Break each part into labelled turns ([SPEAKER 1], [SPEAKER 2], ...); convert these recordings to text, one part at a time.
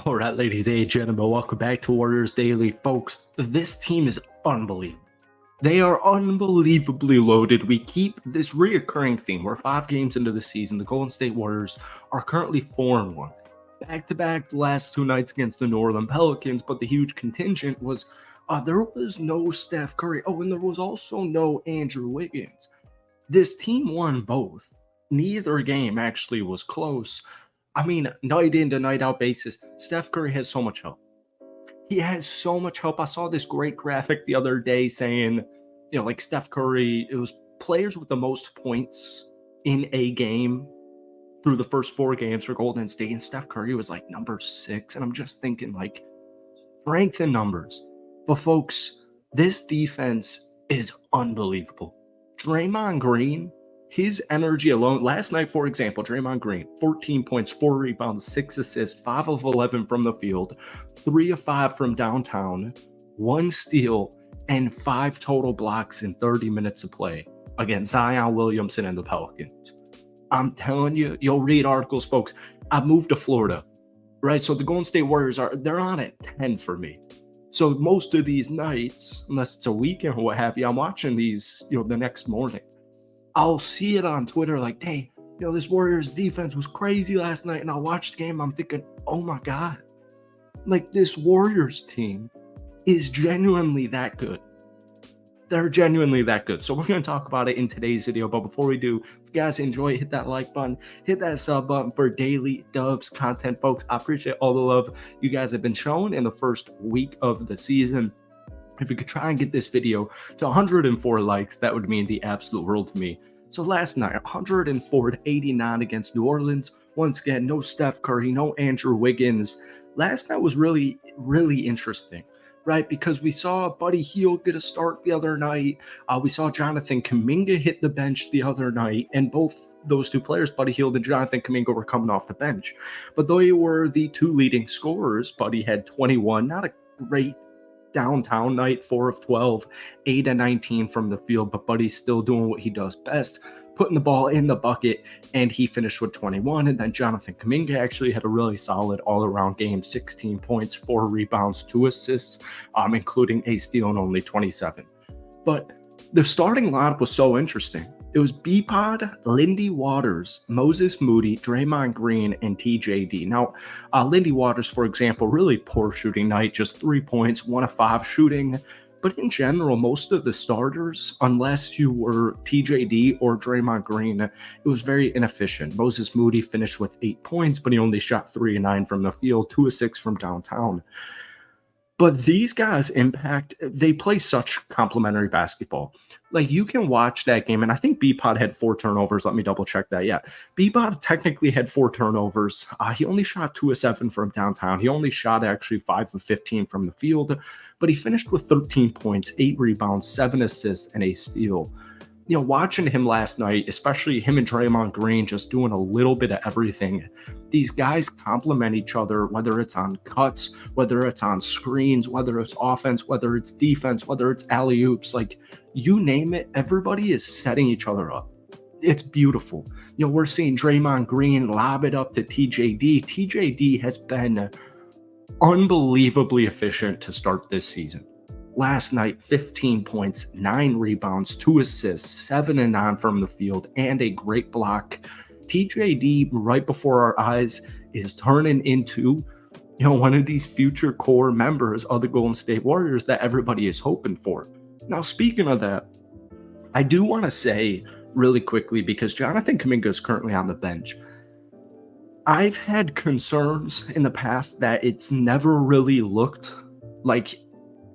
[SPEAKER 1] All right, ladies and gentlemen, welcome back to Warriors Daily. Folks, this team is unbelievable. They are unbelievably loaded. We keep this reoccurring theme. We're 5 games into the season. The Golden State Warriors are currently 4-1. Back-to-back the last 2 nights against the New Orleans Pelicans, but the huge contingent was there was no Steph Curry. Oh, and there was also no Andrew Wiggins. This team won both. Neither game actually was close. I mean, night in to night out basis, Steph Curry has so much help. He has so much help. I saw this great graphic the other day saying, like Steph Curry, it was players with the most points in a game through the first 4 games for Golden State, and Steph Curry was like number 6. And I'm just thinking, like, strength in numbers. But folks, this defense is unbelievable. Draymond Green, his energy alone. Last night, for example, Draymond Green, 14 points, 4 rebounds, 6 assists, 5 of 11 from the field, 3 of 5 from downtown, 1 steal, and 5 total blocks in 30 minutes of play against Zion Williamson and the Pelicans. I'm telling you, you'll read articles, folks. I've moved to Florida, right? So the Golden State Warriors they're on at 10 for me. So most of these nights, unless it's a weekend or what have you, I'm watching these, the next morning. I'll see it on Twitter like, hey, this Warriors defense was crazy last night. And I'll watch the game. I'm thinking, oh my God, like this Warriors team is genuinely that good. They're genuinely that good. So we're going to talk about it in today's video. But before we do, if you guys enjoy it, hit that like button, hit that sub button for daily Dubs content, folks. I appreciate all the love you guys have been showing in the first week of the season. If you could try and get this video to 104 likes, that would mean the absolute world to me. So last night, 104 to 89 against New Orleans. Once again, no Steph Curry, no Andrew Wiggins. Last night was really, really interesting, right? Because we saw Buddy Hield get a start the other night. We saw Jonathan Kuminga hit the bench the other night. And both those 2 players, Buddy Hield and Jonathan Kuminga, were coming off the bench. But they were the 2 leading scorers. Buddy had 21, not a great downtown night, 4 of 12, 8 of 19 from the field, but Buddy's still doing what he does best, putting the ball in the bucket, and he finished with 21. And then Jonathan Kuminga actually had a really solid all-around game, 16 points, 4 rebounds, 2 assists, including a steal and only 27. But the starting lineup was so interesting. It was B-Pod, Lindy Waters, Moses Moody, Draymond Green, and TJD. Now, Lindy Waters, for example, really poor shooting night, just 3 points, 1 of 5 shooting. But in general, most of the starters, unless you were TJD or Draymond Green, it was very inefficient. Moses Moody finished with 8 points, but he only shot 3 of 9 from the field, 2 of 6 from downtown. But these guys they play such complementary basketball. Like, you can watch that game, and I think B-Pod had 4 turnovers. Let me double check that. Yeah, B-Pod technically had 4 turnovers. He only shot 2 of 7 from downtown. He only shot actually 5 of 15 from the field, but he finished with 13 points, 8 rebounds, 7 assists, and a steal. Watching him last night, especially him and Draymond Green just doing a little bit of everything, these guys complement each other, whether it's on cuts, whether it's on screens, whether it's offense, whether it's defense, whether it's alley-oops, like you name it, everybody is setting each other up. It's beautiful. We're seeing Draymond Green lob it up to TJD. TJD has been unbelievably efficient to start this season. Last night, 15 points, 9 rebounds, 2 assists, 7 and 9 from the field, and a great block. TJD, right before our eyes, is turning into, one of these future core members of the Golden State Warriors that everybody is hoping for. Now, speaking of that, I do want to say really quickly, because Jonathan Kuminga is currently on the bench, I've had concerns in the past that it's never really looked like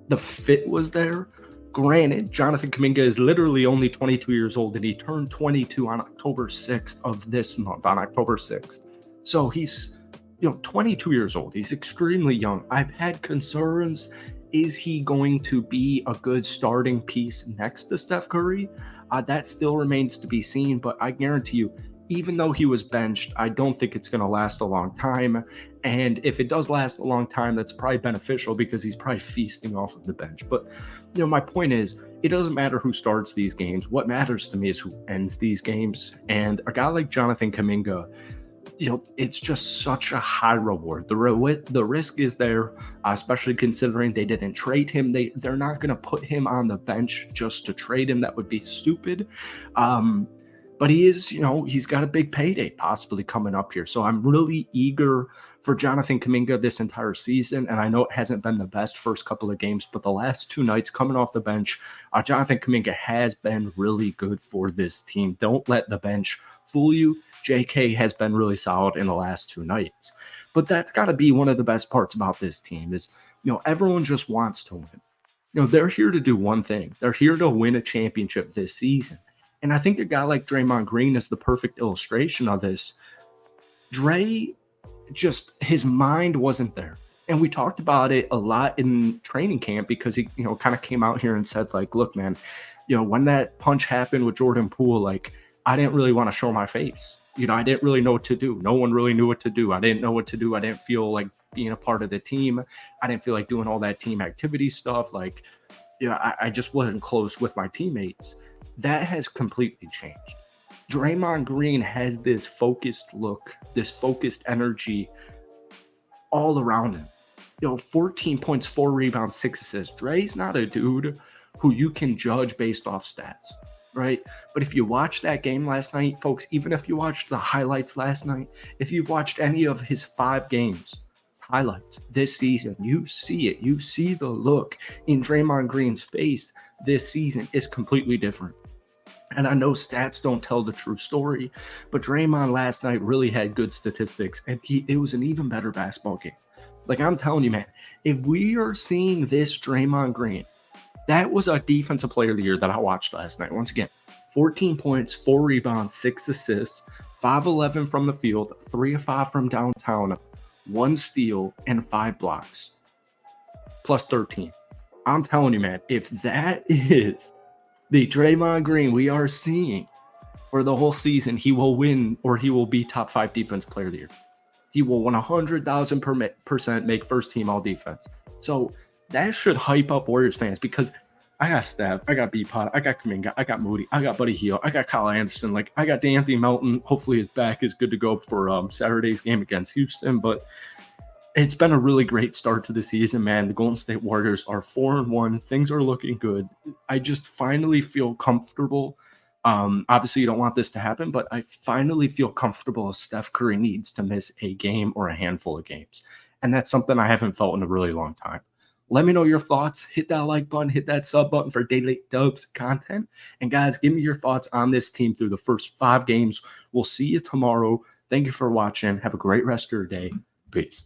[SPEAKER 1] the fit was there. Granted, Jonathan Kuminga is literally only 22 years old, and he turned 22 on October 6th of this month, on October 6th. So he's, 22 years old. He's extremely young. I've had concerns. Is he going to be a good starting piece next to Steph Curry? That still remains to be seen, but I guarantee you, even though he was benched, I don't think it's going to last a long time. And if it does last a long time, that's probably beneficial because he's probably feasting off of the bench. But, my point is, it doesn't matter who starts these games. What matters to me is who ends these games. And a guy like Jonathan Kuminga, It's just such a high reward. The risk is there, especially considering they didn't trade him. They're not going to put him on the bench just to trade him. That would be stupid. Um, but he's got a big payday possibly coming up here. So I'm really eager for Jonathan Kuminga this entire season. And I know it hasn't been the best first couple of games, but the last 2 nights coming off the bench, Jonathan Kuminga has been really good for this team. Don't let the bench fool you. JK has been really solid in the last 2 nights. But that's got to be one of the best parts about this team is, everyone just wants to win. They're here to do one thing. They're here to win a championship this season. And I think a guy like Draymond Green is the perfect illustration of this. Dre, just his mind wasn't there. And we talked about it a lot in training camp because he, kind of came out here and said, like, look, man, when that punch happened with Jordan Poole, like, I didn't really want to show my face. I didn't really know what to do. No one really knew what to do. I didn't know what to do. I didn't feel like being a part of the team. I didn't feel like doing all that team activity stuff. Like, I just wasn't close with my teammates. That has completely changed. Draymond Green has this focused look, this focused energy all around him. 14 points, 4 rebounds, 6 assists. Dre's not a dude who you can judge based off stats, right? But if you watched that game last night, folks, even if you watched the highlights last night, if you've watched any of his 5 games, highlights this season, you see it. You see the look in Draymond Green's face this season is completely different. And I know stats don't tell the true story, but Draymond last night really had good statistics, and it was an even better basketball game. Like, I'm telling you, man, if we are seeing this Draymond Green, that was a defensive player of the year that I watched last night. Once again, 14 points, 4 rebounds, 6 assists, 5-11 from the field, 3 of 5 from downtown, 1 steal, and 5 blocks, plus 13. I'm telling you, man, if that is the Draymond Green we are seeing for the whole season, he will win, or he will be top 5 defense player of the year. He will 100,000% make first team all defense. So that should hype up Warriors fans because I got Steph, I got B-Pot, I got Kuminga, I got Moody, I got Buddy Hield, I got Kyle Anderson, like I got D'Anthony Melton. Hopefully his back is good to go for Saturday's game against Houston. But it's been a really great start to the season, man. The Golden State Warriors are 4-1. Things are looking good. I just finally feel comfortable. Obviously, you don't want this to happen, but I finally feel comfortable if Steph Curry needs to miss a game or a handful of games. And that's something I haven't felt in a really long time. Let me know your thoughts. Hit that like button, hit that sub button for Daily Dubs content. And guys, give me your thoughts on this team through the first 5 games. We'll see you tomorrow. Thank you for watching. Have a great rest of your day. Peace.